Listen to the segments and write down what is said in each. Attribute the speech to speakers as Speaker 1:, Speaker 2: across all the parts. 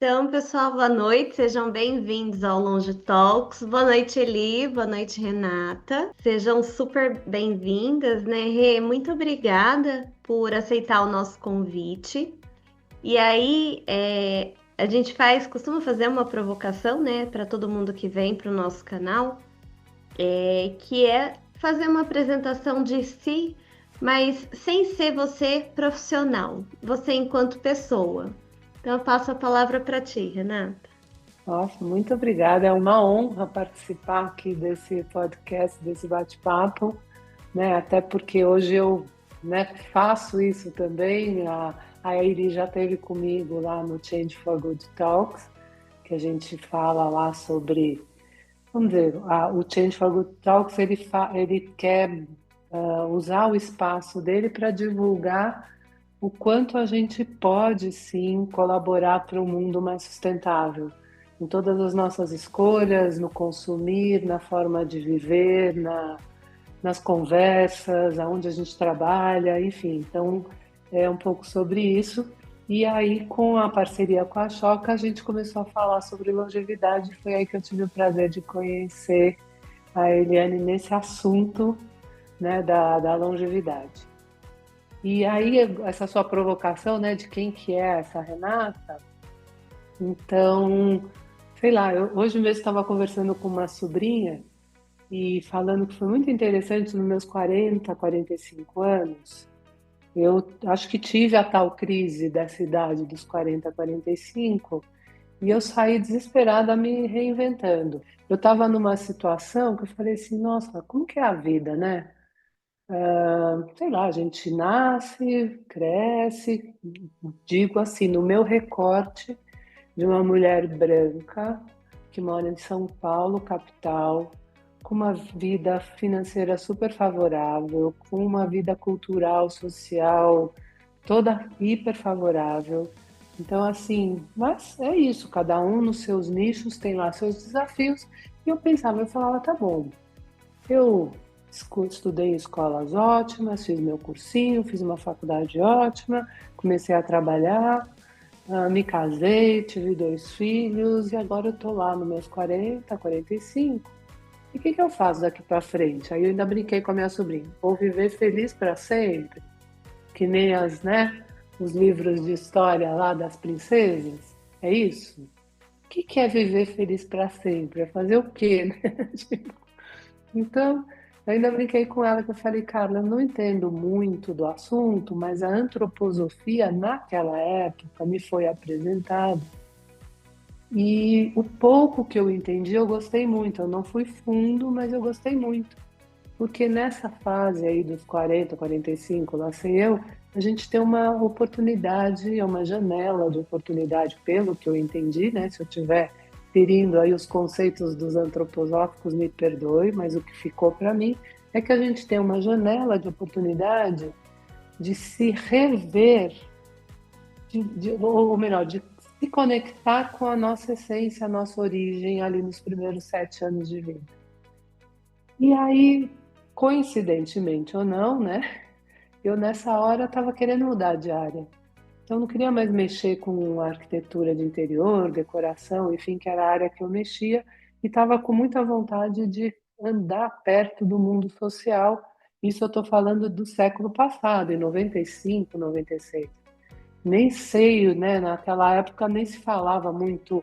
Speaker 1: Então, pessoal, boa noite, sejam bem-vindos ao Longe Talks. Boa noite, Eli, boa noite, Renata. Sejam super bem-vindas, né, Rê? Muito obrigada por aceitar o nosso convite. E aí, a gente costuma fazer uma provocação, né, para todo mundo que vem para o nosso canal, que é fazer uma apresentação de si, mas sem ser você profissional, você enquanto pessoa. Então, eu passo a palavra para ti, Renata.
Speaker 2: Nossa, muito obrigada. É uma honra participar aqui desse podcast, desse bate-papo, né? Até porque hoje eu, né, faço isso também. A Airi já esteve comigo lá no Change for Good Talks, que a gente fala lá sobre, vamos dizer, o Change for Good Talks, ele quer usar o espaço dele para divulgar o quanto a gente pode sim colaborar para um mundo mais sustentável em todas as nossas escolhas, no consumir, na forma de viver, nas conversas, aonde a gente trabalha, enfim. Então, é um pouco sobre isso. E aí, com a parceria com a Choca, a gente começou a falar sobre longevidade. Foi aí que eu tive o prazer de conhecer a Eliane nesse assunto, né, da longevidade. E aí, essa sua provocação, né, de quem que é essa Renata, então, sei lá, hoje mesmo estava conversando com uma sobrinha e falando que foi muito interessante nos meus 45 anos. Eu acho que tive a tal crise dessa idade dos 40, 45 e eu saí desesperada me reinventando. Eu estava numa situação que eu falei assim, nossa, como que é a vida, né? Sei lá, a gente nasce, cresce, digo assim, no meu recorte de uma mulher branca que mora em São Paulo, capital, com uma vida financeira super favorável, com uma vida cultural, social toda hiper favorável. Então, assim, mas é isso, cada um nos seus nichos tem lá seus desafios. E eu pensava, eu falava, tá bom, eu estudei em escolas ótimas, fiz meu cursinho, fiz uma faculdade ótima, comecei a trabalhar, me casei, tive 2 filhos e agora eu tô lá nos meus 40, 45. E o que que eu faço daqui para frente? Aí eu ainda brinquei com a minha sobrinha. Vou viver feliz para sempre, que nem os livros de história lá das princesas. É isso? O que que é viver feliz para sempre? É fazer o quê, né? Então, eu ainda brinquei com ela que eu falei, Carla, eu não entendo muito do assunto, mas a antroposofia naquela época me foi apresentada e o pouco que eu entendi eu gostei muito. Eu não fui fundo, mas eu gostei muito. Porque nessa fase aí dos 40, 45, lá sei eu, a gente tem uma oportunidade, é uma janela de oportunidade, pelo que eu entendi, né? Se eu estiver ferindo aí os conceitos dos antroposóficos, me perdoe, mas o que ficou para mim é que a gente tem uma janela de oportunidade de se rever, ou melhor, de se conectar com a nossa essência, a nossa origem ali nos primeiros 7 anos de vida. E aí, coincidentemente ou não, né? Eu nessa hora estava querendo mudar de área. Então eu não queria mais mexer com arquitetura de interior, decoração, enfim, que era a área que eu mexia, e estava com muita vontade de andar perto do mundo social. Isso eu estou falando do século passado, em 95, 96. Nem sei, né? Naquela época nem se falava muito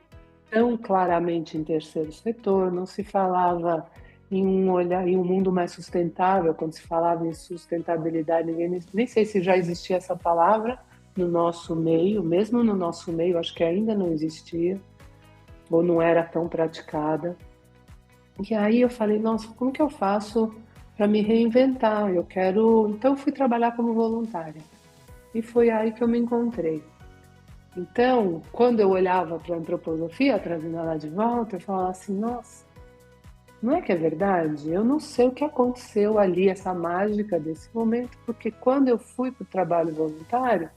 Speaker 2: tão claramente em terceiro setor, não se falava em um olhar, em um mundo mais sustentável. Quando se falava em sustentabilidade, nem sei se já existia essa palavra no nosso meio, mesmo no nosso meio, acho que ainda não existia, ou não era tão praticada. E aí eu falei, nossa, como que eu faço para me reinventar? Eu quero. Então eu fui trabalhar como voluntária. E foi aí que eu me encontrei. Então, quando eu olhava para a antroposofia, trazendo ela de volta, eu falava assim, nossa, não é que é verdade? Eu não sei o que aconteceu ali, essa mágica desse momento, porque quando eu fui para o trabalho voluntário,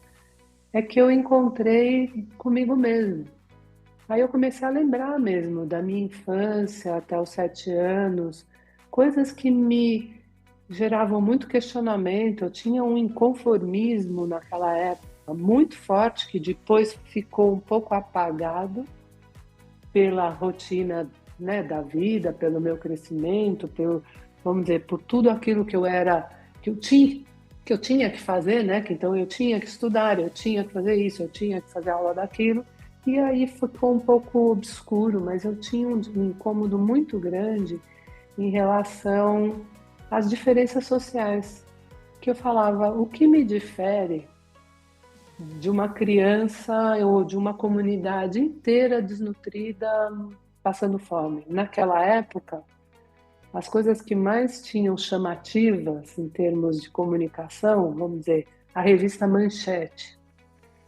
Speaker 2: é que eu encontrei comigo mesmo. Aí eu comecei a lembrar mesmo da minha infância até os 7 anos, coisas que me geravam muito questionamento. Eu tinha um inconformismo naquela época, muito forte, que depois ficou um pouco apagado pela rotina, né, da vida, pelo meu crescimento, vamos dizer, por tudo aquilo que eu tinha que fazer, né? Que então eu tinha que estudar, eu tinha que fazer isso, eu tinha que fazer aula daquilo. E aí ficou um pouco obscuro, mas eu tinha um incômodo muito grande em relação às diferenças sociais, que eu falava, o que me difere de uma criança ou de uma comunidade inteira desnutrida passando fome? Naquela época, as coisas que mais tinham chamativas em termos de comunicação, vamos dizer, a revista Manchete.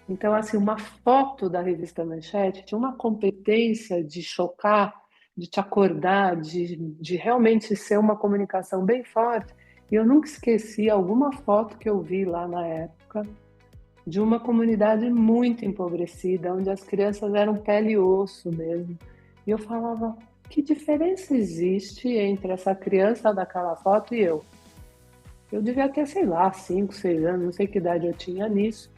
Speaker 2: Então, assim, uma foto da revista Manchete tinha uma competência de chocar, de te acordar, de realmente ser uma comunicação bem forte. E eu nunca esqueci alguma foto que eu vi lá na época de uma comunidade muito empobrecida, onde as crianças eram pele e osso mesmo. E eu falava, que diferença existe entre essa criança daquela foto e eu? Eu devia ter, sei lá, 5, 6 anos, não sei que idade eu tinha nisso.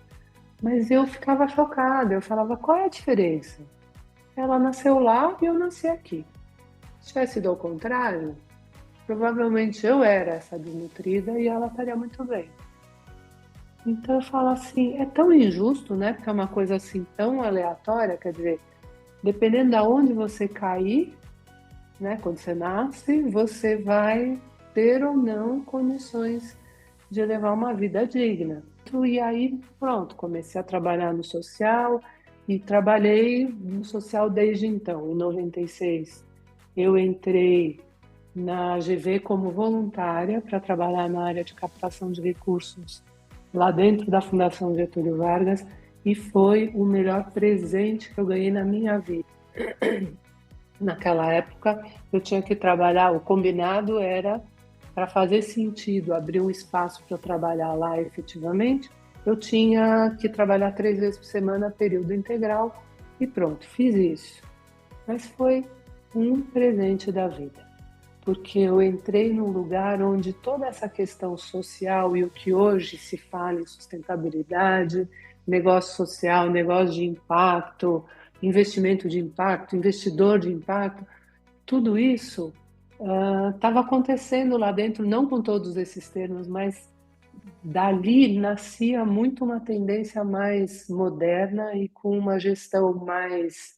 Speaker 2: Mas eu ficava chocada, eu falava, qual é a diferença? Ela nasceu lá e eu nasci aqui. Se tivesse sido ao contrário, provavelmente eu era essa desnutrida e ela estaria muito bem. Então eu falo assim, é tão injusto, né? Porque é uma coisa assim tão aleatória, quer dizer, dependendo de onde você cair, né? Quando você nasce, você vai ter ou não condições de levar uma vida digna. E aí, pronto, comecei a trabalhar no social e trabalhei no social desde então. Em 96, eu entrei na GV como voluntária para trabalhar na área de captação de recursos lá dentro da Fundação Getúlio Vargas e foi o melhor presente que eu ganhei na minha vida. Naquela época, eu tinha que trabalhar, o combinado era, para fazer sentido, abrir um espaço para eu trabalhar lá efetivamente, eu tinha que trabalhar 3 vezes por semana, período integral, e pronto, fiz isso. Mas foi um presente da vida, porque eu entrei num lugar onde toda essa questão social e o que hoje se fala em sustentabilidade, negócio social, negócio de impacto, investimento de impacto, investidor de impacto, tudo isso estava acontecendo lá dentro, não com todos esses termos, mas dali nascia muito uma tendência mais moderna e com uma gestão mais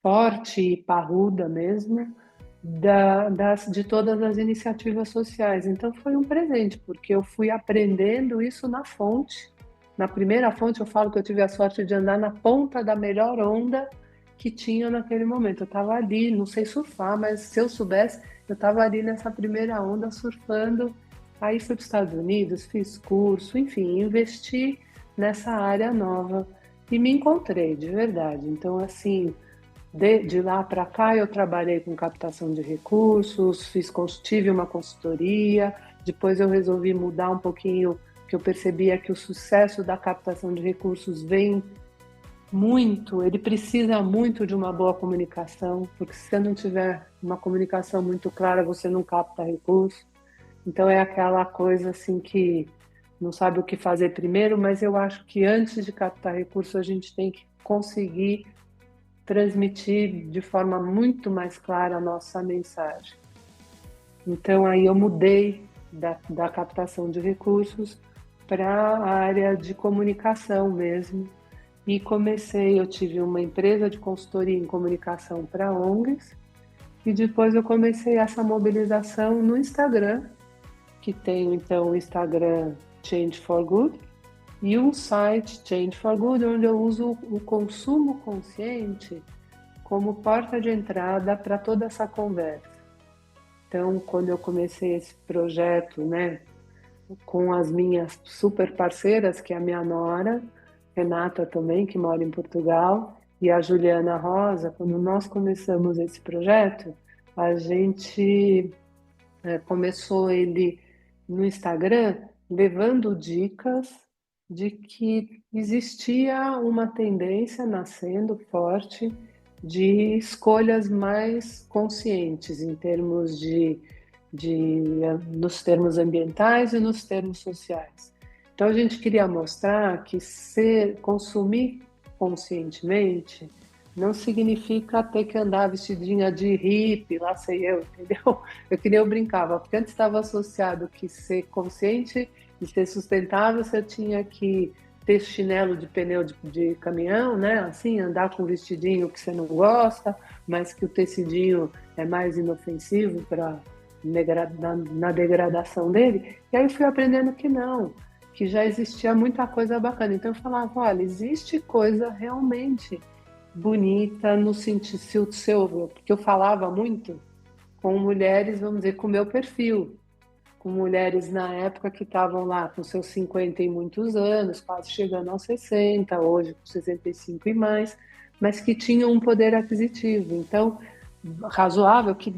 Speaker 2: forte e parruda mesmo de todas as iniciativas sociais. Então foi um presente, porque eu fui aprendendo isso na fonte. Na primeira fonte eu falo que eu tive a sorte de andar na ponta da melhor onda que tinha naquele momento. Eu estava ali, não sei surfar, mas se eu soubesse, eu estava ali nessa primeira onda surfando. Aí fui para os Estados Unidos, fiz curso, enfim, investi nessa área nova e me encontrei de verdade. Então, assim, de lá para cá eu trabalhei com captação de recursos, tive uma consultoria, depois eu resolvi mudar um pouquinho, que eu percebia que o sucesso da captação de recursos vem muito, ele precisa muito de uma boa comunicação, porque se você não tiver uma comunicação muito clara, você não capta recurso. Então é aquela coisa assim que não sabe o que fazer primeiro, mas eu acho que antes de captar recurso a gente tem que conseguir transmitir de forma muito mais clara a nossa mensagem. Então aí eu mudei da captação de recursos para a área de comunicação mesmo e eu tive uma empresa de consultoria em comunicação para ONGs e depois eu comecei essa mobilização no Instagram, que tem então o Instagram Change for Good e um site Change for Good, onde eu uso o consumo consciente como porta de entrada para toda essa conversa. Então, quando eu comecei esse projeto, né, com as minhas super parceiras, que é a minha nora, Renata também, que mora em Portugal, e a Juliana Rosa, quando nós começamos esse projeto, a gente começou ele no Instagram levando dicas de que existia uma tendência nascendo forte de escolhas mais conscientes em termos nos termos ambientais e nos termos sociais. Então a gente queria mostrar que consumir conscientemente não significa ter que andar vestidinha de hippie, lá sei eu, entendeu? Que nem eu brincava, porque antes estava associado que ser consciente e ser sustentável, você tinha que ter chinelo de pneu de caminhão, né? Assim, andar com vestidinho que você não gosta, mas que o tecidinho é mais inofensivo na degradação dele. E aí eu fui aprendendo que não, que já existia muita coisa bacana. Então eu falava, olha, existe coisa realmente bonita no sentido seu, porque eu falava muito com mulheres, vamos dizer, com o meu perfil, com mulheres na época que estavam lá com seus 50 e muitos anos, quase chegando aos 60, hoje com 65 e mais, mas que tinham um poder aquisitivo. Então, razoável, que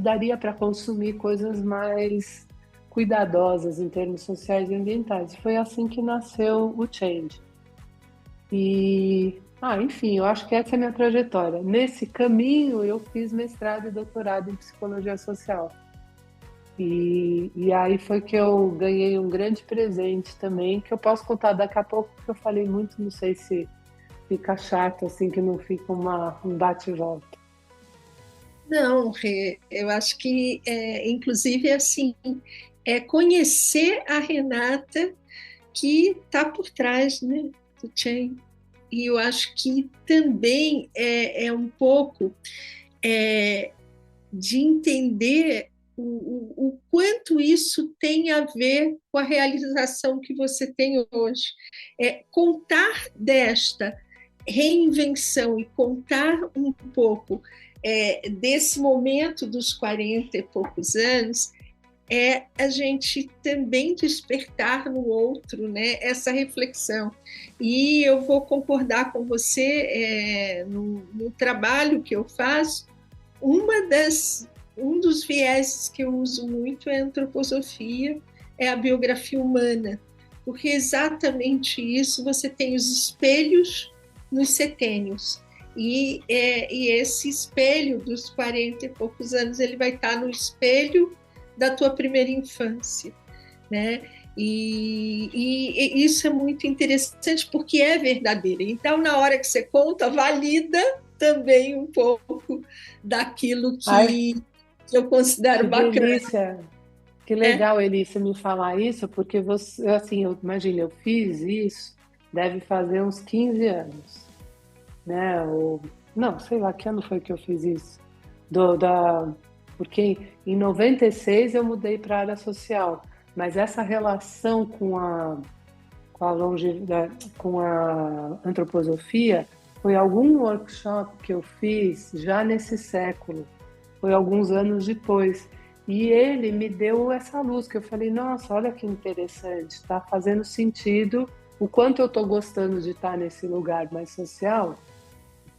Speaker 2: daria para consumir coisas mais cuidadosas em termos sociais e ambientais. Foi assim que nasceu o Change. Enfim, eu acho que essa é a minha trajetória. Nesse caminho, eu fiz mestrado e doutorado em psicologia social. E aí foi que eu ganhei um grande presente também, que eu posso contar daqui a pouco, porque eu falei muito, não sei se fica chato, assim, que não fica um bate e volta.
Speaker 3: Não, eu acho que, inclusive, assim, é conhecer a Renata que está por trás, né, do Chain. E eu acho que também é um pouco de entender o quanto isso tem a ver com a realização que você tem hoje. Contar desta reinvenção e contar um pouco desse momento dos 40 e poucos anos a gente também despertar no outro, né, essa reflexão. E eu vou concordar com você no trabalho que eu faço. Um dos vieses que eu uso muito é a antroposofia, é a biografia humana, porque exatamente isso, você tem os espelhos nos setênios, e esse espelho dos 40 e poucos anos, ele vai estar no espelho da tua primeira infância, né? E isso é muito interessante porque é verdadeiro. Então, na hora que você conta, valida também um pouco daquilo que eu considero
Speaker 2: que
Speaker 3: bacana.
Speaker 2: Delícia. Que legal, Elícia, me falar isso, porque você, assim, eu imagino, eu fiz isso, deve fazer uns 15 anos, né? Não, sei lá, que ano foi que eu fiz isso? Porque em 96 eu mudei para a área social, mas essa relação com a antroposofia foi algum workshop que eu fiz já nesse século, foi alguns anos depois, e ele me deu essa luz, que eu falei, nossa, olha que interessante, está fazendo sentido o quanto eu estou gostando de estar nesse lugar mais social,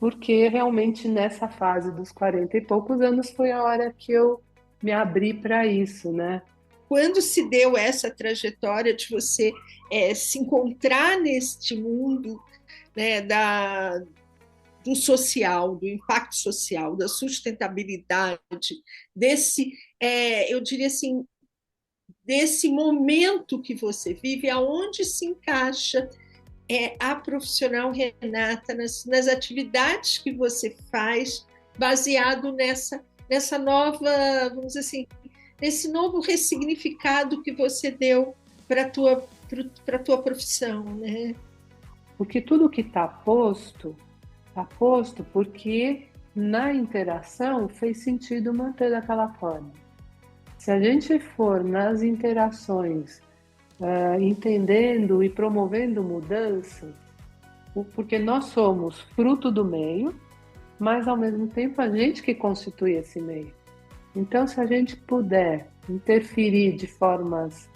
Speaker 2: porque realmente nessa fase dos 40 e poucos anos foi a hora que eu me abri para isso, né?
Speaker 3: Quando se deu essa trajetória de você se encontrar neste mundo, né, do social, do impacto social, da sustentabilidade, eu diria assim, desse momento que você vive, aonde se encaixa a profissional Renata nas atividades que você faz, baseado nessa nova, vamos dizer assim, nesse novo ressignificado que você deu para a tua profissão, né?
Speaker 2: Porque tudo que está posto porque na interação fez sentido manter daquela forma. Se a gente for nas interações entendendo e promovendo mudança, porque nós somos fruto do meio, mas ao mesmo tempo a gente que constitui esse meio. Então, se a gente puder interferir de formas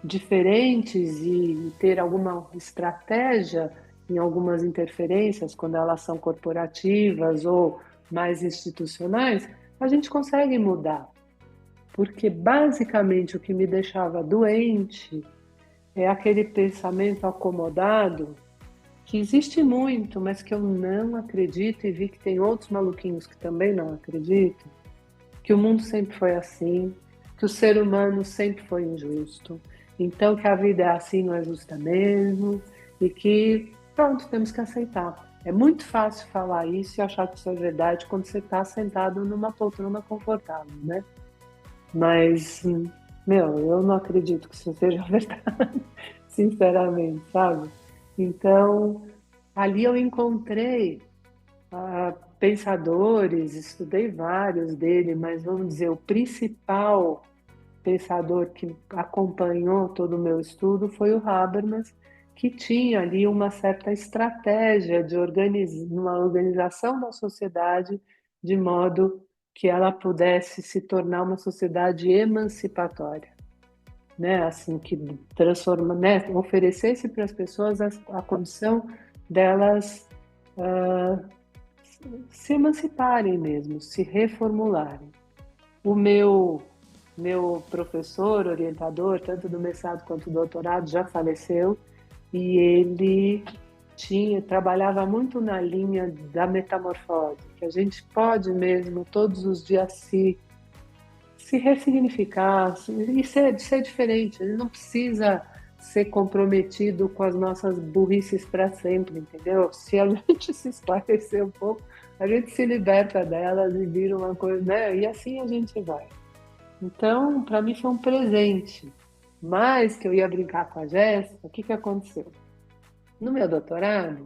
Speaker 2: diferentes e ter alguma estratégia em algumas interferências, quando elas são corporativas ou mais institucionais, a gente consegue mudar. Porque basicamente o que me deixava doente é aquele pensamento acomodado que existe muito, mas que eu não acredito, e vi que tem outros maluquinhos que também não acreditam, que o mundo sempre foi assim, que o ser humano sempre foi injusto, Então que a vida é assim, não é justa mesmo, e que, pronto, temos que aceitar. É muito fácil falar isso e achar que isso é verdade quando você está sentado numa poltrona confortável, né? Mas, meu, eu não acredito que isso seja verdade, sinceramente, sabe? Então, ali eu encontrei pensadores, estudei vários dele, mas vamos dizer, o principal pensador que acompanhou todo o meu estudo foi o Habermas, que tinha ali uma certa estratégia de uma organização da sociedade de modo que ela pudesse se tornar uma sociedade emancipatória, né? Assim, que transforma, né? Oferecesse para as pessoas a condição delas se emanciparem mesmo, se reformularem. O meu professor, orientador, tanto do mestrado quanto do doutorado, já faleceu e ele trabalhava muito na linha da metamorfose, que a gente pode mesmo todos os dias se ressignificar e ser diferente. Ele não precisa ser comprometido com as nossas burrices para sempre, entendeu? Se a gente se esclarecer um pouco, a gente se liberta delas e vira uma coisa, né? E assim a gente vai. Então, para mim foi um presente. Mas que eu ia brincar com a Jéssica, o que aconteceu? No meu doutorado,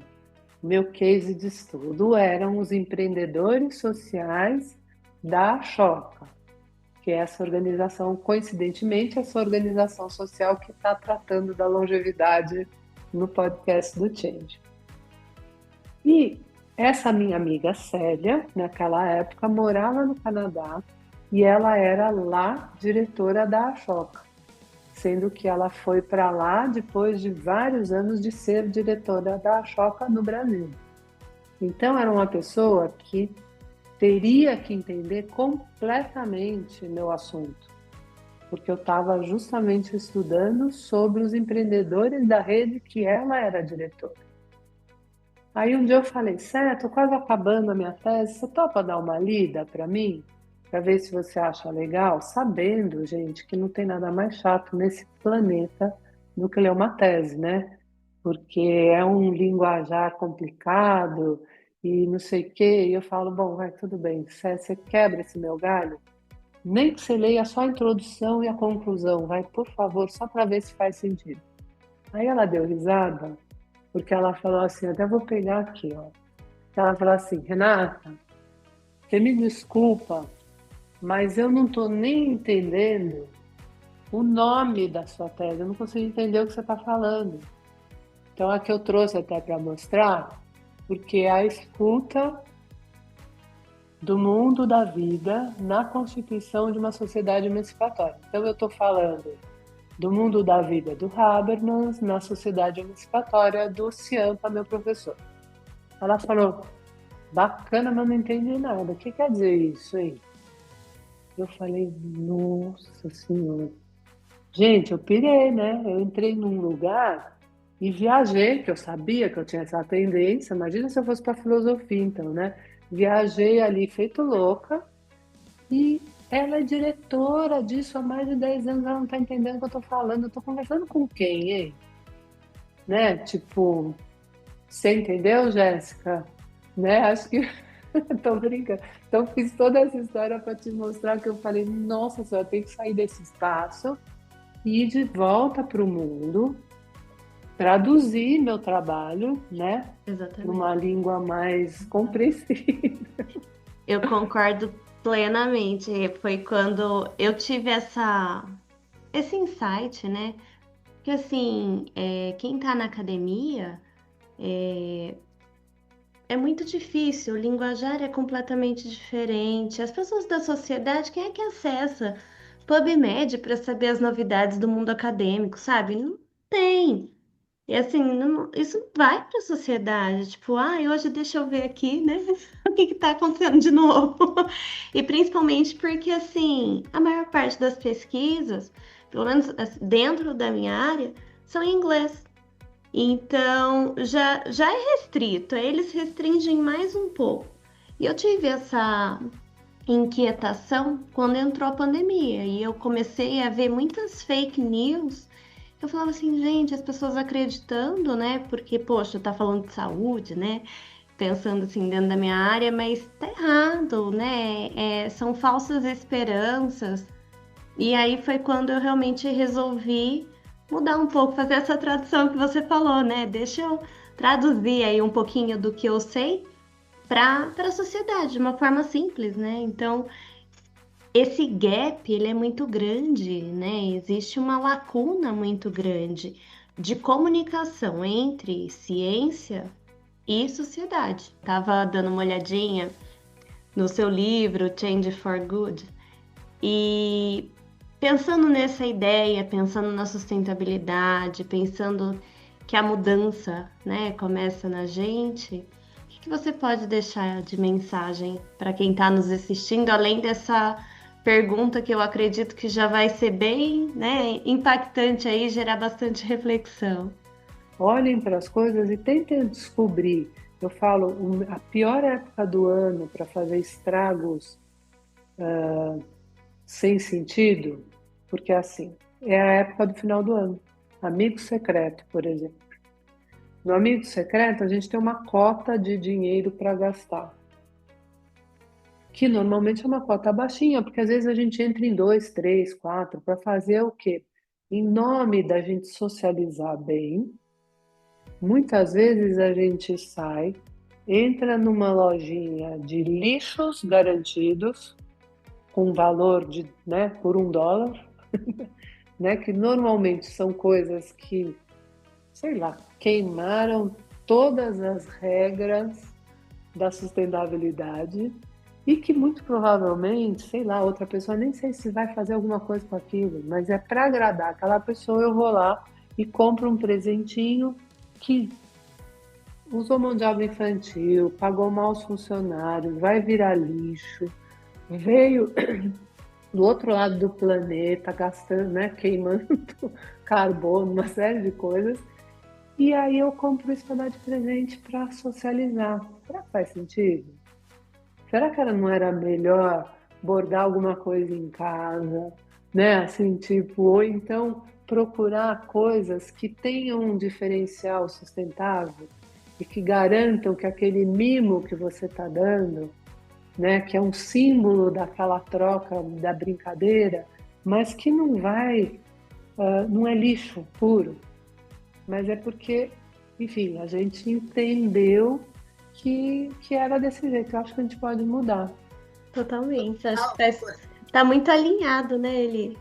Speaker 2: meu case de estudo eram os empreendedores sociais da Choca, que é essa organização, coincidentemente, essa organização social que está tratando da longevidade no podcast do Change. E essa minha amiga Célia, naquela época, morava no Canadá e ela era lá diretora da Choca, sendo que ela foi para lá depois de vários anos de ser diretora da Choca no Brasil. Então, era uma pessoa que teria que entender completamente meu assunto, porque eu estava justamente estudando sobre os empreendedores da rede que ela era diretora. Aí um dia eu falei, Sé, estou quase acabando a minha tese, você topa dar uma lida para mim? Para ver se você acha legal? Sabendo, gente, que não tem nada mais chato nesse planeta do que ler uma tese, né? Porque é um linguajar complicado e não sei o quê. E eu falo, bom, vai, tudo bem, você quebra esse meu galho? Nem que você leia só a introdução e a conclusão, vai, por favor, só para ver se faz sentido. Aí ela deu risada, porque ela falou assim, até vou pegar aqui, ó. Ela falou assim, Renata, você me desculpa, mas eu não estou nem entendendo o nome da sua tese, eu não consigo entender o que você está falando. Então, aqui eu trouxe até para mostrar, porque é a escuta do mundo da vida na constituição de uma sociedade emancipatória. Então, eu estou falando do mundo da vida do Habermas na sociedade emancipatória do Ciampa, meu professor. Ela falou, bacana, mas não entendi nada. O que quer dizer isso, hein? Eu falei, nossa senhora. Gente, eu pirei, né? Eu entrei num lugar e viajei, que eu sabia que eu tinha essa tendência. Imagina se eu fosse para filosofia, então, né? Viajei ali feito louca e ela é diretora disso há mais de 10 anos, ela não está entendendo o que eu estou falando. Eu estou conversando com quem, hein? Né? Tipo, você entendeu, Jéssica? Né? Acho que... Tô brincando. Então, fiz toda essa história para te mostrar que eu falei, nossa senhora, eu tenho que sair desse espaço e ir de volta para o mundo, traduzir meu trabalho, né?
Speaker 1: Exatamente.
Speaker 2: Numa língua mais compreensível.
Speaker 1: Eu concordo plenamente. Foi quando eu tive esse insight, né? Que assim, quem tá na academia é muito difícil, o linguajar é completamente diferente. As pessoas da sociedade, quem é que acessa PubMed para saber as novidades do mundo acadêmico, sabe? Não tem. E assim, isso vai para a sociedade, tipo, hoje deixa eu ver aqui, né? O que está acontecendo de novo? E principalmente porque, assim, a maior parte das pesquisas, pelo menos dentro da minha área, são em inglês. Então, já é restrito, eles restringem mais um pouco. E eu tive essa inquietação quando entrou a pandemia e eu comecei a ver muitas fake news Eu falava assim, gente, as pessoas acreditando, né? Porque, poxa, tá falando de saúde, né? Pensando assim dentro da minha área, mas tá errado, né? São falsas esperanças. E aí foi quando eu realmente resolvi mudar um pouco, fazer essa tradução que você falou, né? Deixa eu traduzir aí um pouquinho do que eu sei para a sociedade, de uma forma simples, né? Então, esse gap, ele é muito grande, né? Existe uma lacuna muito grande de comunicação entre ciência e sociedade. Tava dando uma olhadinha no seu livro Change for Good e pensando nessa ideia, pensando na sustentabilidade, pensando que a mudança, né, começa na gente, o que você pode deixar de mensagem para quem está nos assistindo, além dessa pergunta que eu acredito que já vai ser bem, né, impactante aí, gerar bastante reflexão?
Speaker 2: Olhem para as coisas e tentem descobrir. Eu falo, a pior época do ano para fazer estragos sem sentido, porque assim, é a época do final do ano. Amigo secreto, por exemplo. No amigo secreto, a gente tem uma cota de dinheiro para gastar, que normalmente é uma cota baixinha, porque às vezes a gente entra em 2, 3, 4 para fazer o quê? Em nome da gente socializar bem, muitas vezes a gente sai, entra numa lojinha de lixos garantidos, com valor de, né, por $1, né, que normalmente são coisas que, sei lá, queimaram todas as regras da sustentabilidade e que muito provavelmente, sei lá, outra pessoa nem sei se vai fazer alguma coisa com aquilo, mas é para agradar aquela pessoa, eu vou lá e compro um presentinho que usou mão de obra infantil, pagou mal os funcionários, vai virar lixo, veio do outro lado do planeta, gastando, né, queimando carbono, uma série de coisas. E aí eu compro isso para dar de presente para socializar. Será que faz sentido? Será que não era melhor bordar alguma coisa em casa, né? Assim, tipo, ou então procurar coisas que tenham um diferencial sustentável e que garantam que aquele mimo que você está dando, né, que é um símbolo daquela troca, da brincadeira, mas que não vai, não é lixo puro, mas é porque, enfim, a gente entendeu que era desse jeito. Eu acho que a gente pode mudar.
Speaker 1: Totalmente. Acho que tá muito alinhado, né, Eli?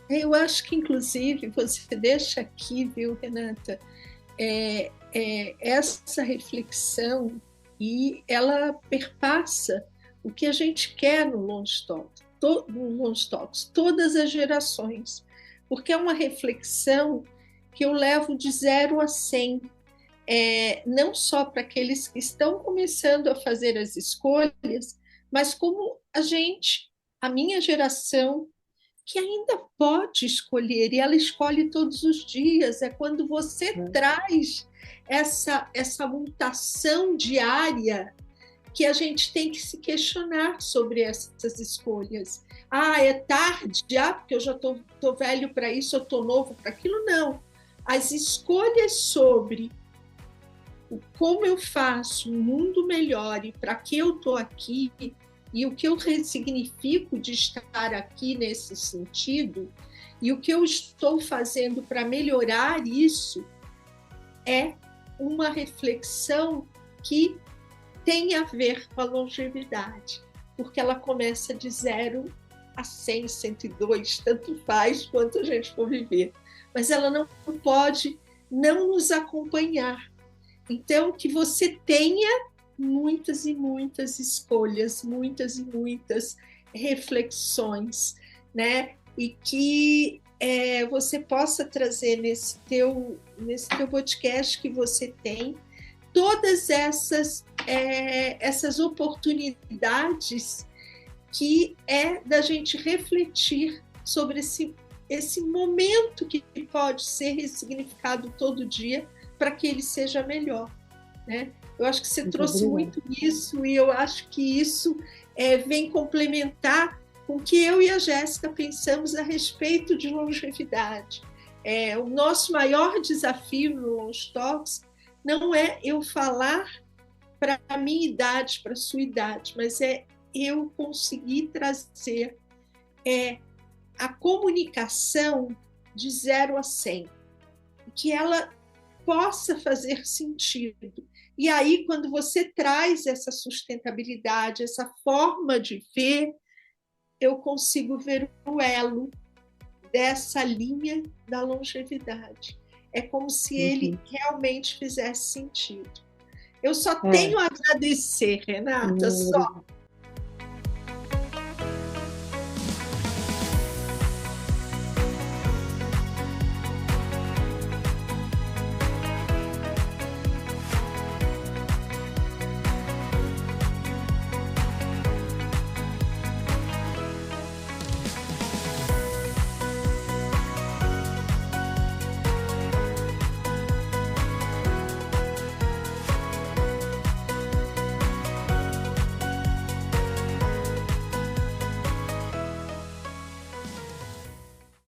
Speaker 3: Eu acho que, inclusive, você deixa aqui, viu, Renata, essa reflexão e ela perpassa o que a gente quer no Longe Talks, todas as gerações, porque é uma reflexão que eu levo de 0 a 100, não só para aqueles que estão começando a fazer as escolhas, mas como a minha geração, que ainda pode escolher, e ela escolhe todos os dias. É quando você traz essa mutação diária que a gente tem que se questionar sobre essas escolhas. É tarde, porque eu já estou velho para isso, eu estou novo para aquilo. Não. As escolhas sobre como eu faço um mundo melhor e para que eu estou aqui e o que eu ressignifico de estar aqui nesse sentido e o que eu estou fazendo para melhorar isso é uma reflexão que tem a ver com a longevidade, porque ela começa de 0 a 100, 102, tanto faz quanto a gente for viver, mas ela não pode não nos acompanhar. Então, que você tenha muitas e muitas escolhas, muitas e muitas reflexões, né? E que você possa trazer nesse teu podcast que você tem todas essas oportunidades que é da gente refletir sobre esse momento que pode ser ressignificado todo dia para que ele seja melhor, né? Eu acho que você trouxe muito isso e eu acho que isso vem complementar com o que eu e a Jéssica pensamos a respeito de longevidade. O nosso maior desafio no Longe Talks não é eu falar para a minha idade, para a sua idade, mas é eu conseguir trazer a comunicação de 0 a 100, que ela possa fazer sentido. E aí, quando você traz essa sustentabilidade, essa forma de ver, eu consigo ver o elo dessa linha da longevidade. É como se ele realmente fizesse sentido. Eu só tenho a agradecer, Renata, só.